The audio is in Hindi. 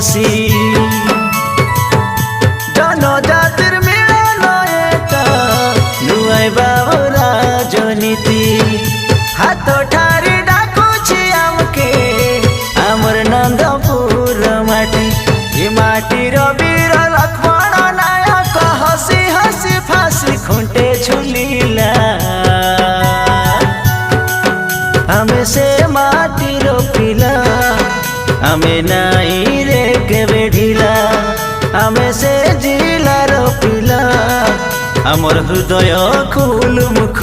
बसी जनजातिर मिलन एटा नुआई बाबू राजनीति हाथ ठारी डाकुछि आमके आमर नंदपुर माटी ये माटीर वीर लक्ष्मण नायक हसी हसी फांसी खुंटे झुलिला हमें से माटीर पिला हमें नाई रे के बेढिला हमें से जिला रो पिला हमर हृदय खुल मुख।